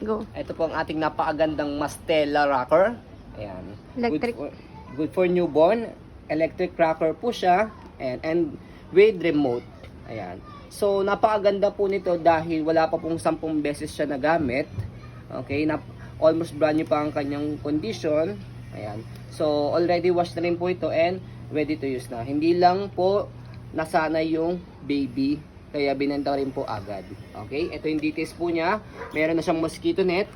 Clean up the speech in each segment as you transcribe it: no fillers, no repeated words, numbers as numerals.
Go. Ito po ang ating napakagandang Mastella rocker. Ayan. Electric. Good for newborn. Electric rocker po siya. And with remote. Ayan. So, napakaganda po nito dahil wala pa pong 10 beses siya nagamit. Okay. Almost brand new pa ang kanyang condition. Ayan. So, already washed na rin po ito and ready to use na. Hindi lang po nasanay yung baby. Kaya binenta rin po agad. Okay? Ito yung details po niya. Meron na siyang mosquito net.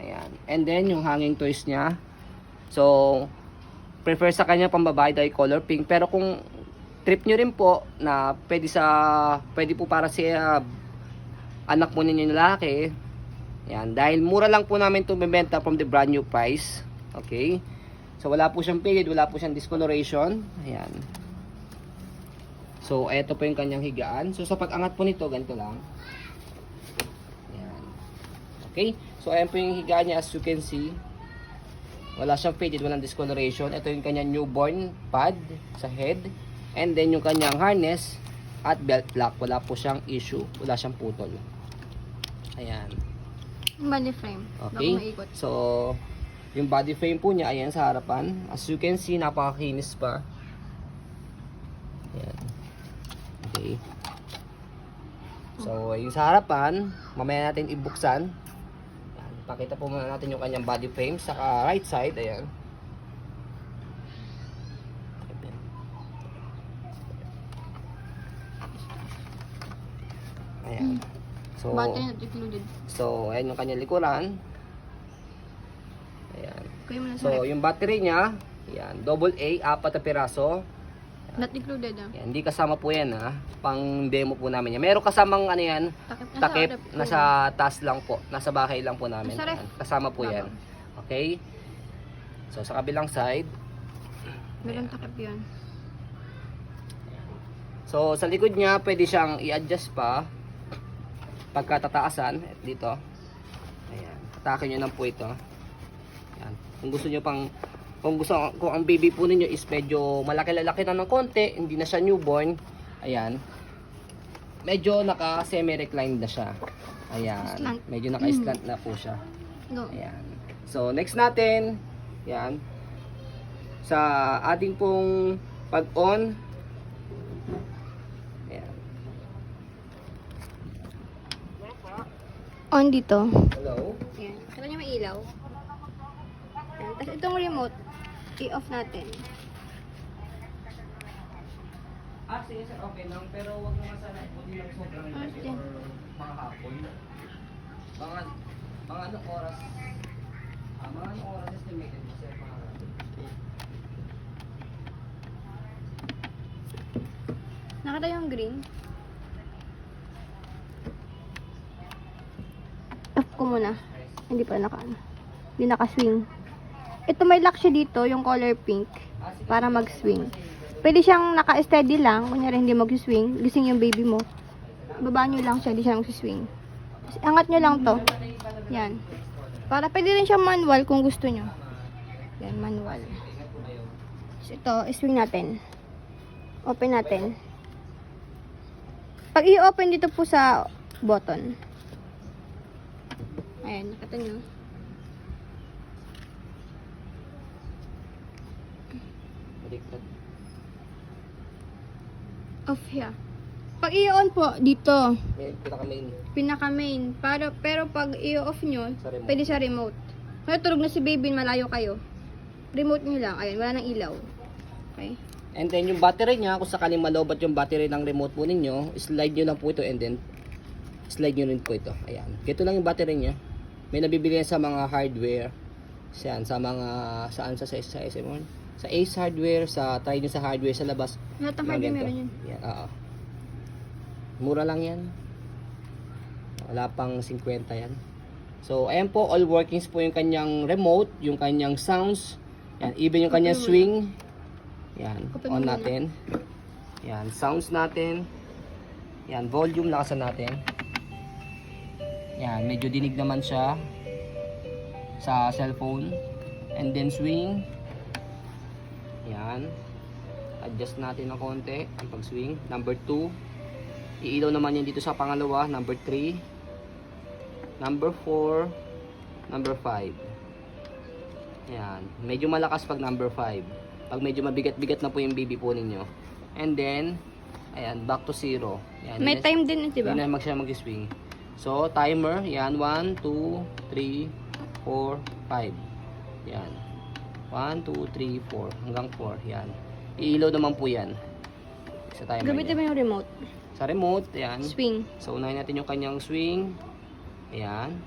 Ayan. And then, yung hanging toys niya. So, prefer sa kanya pambabae dahil color pink. Pero kung trip nyo rin po na pwede po para sa anak mo ninyo lalaki. Ayan. Dahil mura lang po namin ito bibenta from the brand new price. Okay? So, wala po siyang faded. Wala po siyang discoloration. Ayan. So, ito po yung kanyang higaan. So, sa pag-angat po nito, ganito lang. Ayan. Okay? So, ayan po yung higaan niya as you can see. Wala siyang faded, walang discoloration. Ito yung kanyang newborn pad sa head. And then, yung kanyang harness at belt lock. Wala po siyang issue. Wala siyang putol. Ayan. Body frame. Okay? Bago maikot. So, yung body frame po niya, ayan sa harapan. As you can see, napakakinis pa. Ayan. Okay. So, yung sa harapan, mamaya natin ibuksan. Ayan. Pakita po muna natin yung kanyang body frame. Sa right side, ayan. Ayan. So, Battery not included. so, ayan yung kanyang likuran. Ayan. Kuya mo na sa So, ref. yung battery niya, ayan, double A, 4 na piraso. Not included ah. Ayan, hindi kasama po yan ha. Pang demo po namin yan. Meron kasamang ano yan, takip, ref. nasa taas lang po. Nasa bahay lang po namin. Nasa ref. Ayan, kasama po yan. Okay? So, sa kabilang side. Meron takip yun. So, sa likod niya, pwede siyang i-adjust pa. Pagkatataasan, dito. Ayan. Atakin nyo lang po ito. Ayan. Kung gusto nyo pang, kung ang baby po ninyo is medyo malaki-lalaki na ng konti, hindi na siya newborn, ayan, medyo naka semi-reclined na siya. Ayan. Slant. Medyo naka-slant na po siya. Go. Ayan. So, next natin, ayan, sa ating pong pag-on, ayan. On dito. Hello? Ayan. Kita niyo may ilaw. Ayan. Tapos itong remote, i-off natin. Sige sir, okay lang, pero wag naman sana hindi lang sobrang gabi Okay. or mga hapon. Mga anong oras? Mga anong oras estimated mo sir? Nakita yung green? Off ko muna. Hindi pa hindi naka-swing. Ito may lock siya dito, yung color pink, para mag-swing. Pwede siyang naka-steady lang, kunyari hindi mag-swing, gising yung baby mo. Babaan nyo lang siya, hindi siya mag-swing. Angat nyo lang to. Yan. Para pwede rin siyang manual kung gusto nyo. Yan, manual. So, ito, swing natin. Open natin. Pag i-open dito po sa button. Ayan, nakita nyo. Baliktad. Off here. Pag i-on po, dito. May pinaka-main. Pinaka-main. Pero pag i-off nyo, Sa remote. pwede sa remote. Kaya tulog na si baby, malayo kayo. Remote nyo lang. Ayan, wala nang ilaw. Okay? And then yung battery niya, kung sakaling malobat yung battery ng remote po ninyo, slide nyo lang po ito and then slide nyo rin po ito. Ayan. Ito lang yung battery niya. May nabibili yan sa mga hardware. Yan, sa mga, sa SM1. Sa Ace Hardware, try nyo sa hardware sa labas. Lahat ng Mga hardware ganito. meron yun. Yan, oo. Mura lang yan. Wala pang 50 yan. So, ayan po, all workings po yung kanyang remote, yung kanyang sounds, yan, even yung kanyang swing. Yan, Open on mo muna. natin. Yan, sounds natin. Yan, volume, lakasan natin. Yan, medyo dinig naman siya sa cellphone. And then swing. Yan. Adjust natin ng konti ang pag-swing. Number 2. Iilaw naman yan dito sa pangalawa. Number 3. Number 4. number 5. Ayan. Medyo malakas pag number 5. Pag medyo mabigat-bigat na po yung baby po ninyo. And then, ayan, back to 0. Ayan, May time din, di ba? Hindi na mag-swing. So, timer, yan, 1, 2, 3, 4, 5. Yan. 1, 2, 3, 4. Hanggang 4. Yan. Iilaw naman po yan. Sa timer Gamitin mo niya. yung remote. Sa remote, yan. Swing. So, unahin natin yung kanyang swing. Ayan.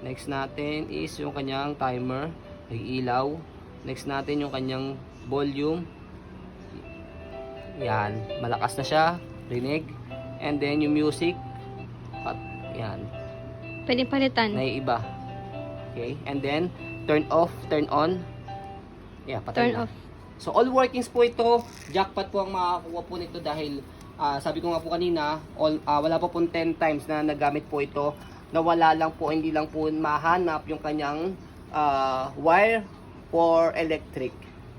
Next natin is yung kanyang timer. Nag-ilaw. Next natin yung kanyang volume. Yan. Malakas na siya. Rinig. And then yung music. Yan. Pwede palitan. Naiiba. Okay. And then, turn off, turn on. Yeah, patay Turn na. off. So, all workings po ito. Jackpot po ang makakuha po nito dahil sabi ko nga po kanina, wala pa po 10 times na nagamit po ito. Nawala lang po, hindi lang po mahanap yung kanyang wire for electric.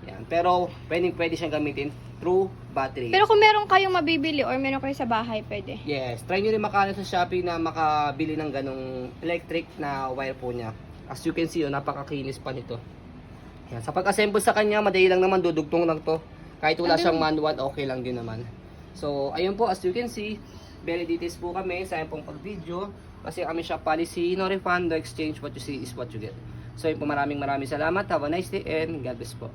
Yan. Pero, pwede siyang gamitin through battery. Pero kung meron kayong mabibili or meron kayo sa bahay, pwede. Yes, try nyo rin makahanap sa Shopee na makabili ng ganong electric na wire po niya. As you can see, napakakinis pa nito. Yan. Sa pag-assemble sa kanya, madali lang naman, dudugtong lang to. Kahit wala siyang manual, okay lang din naman. So, ayun po, as you can see, very details po kami sa pong pag-video. Kasi kami shop policy, no refund, no exchange, what you see is what you get. So, yun po, maraming salamat. Have a nice day and God bless po.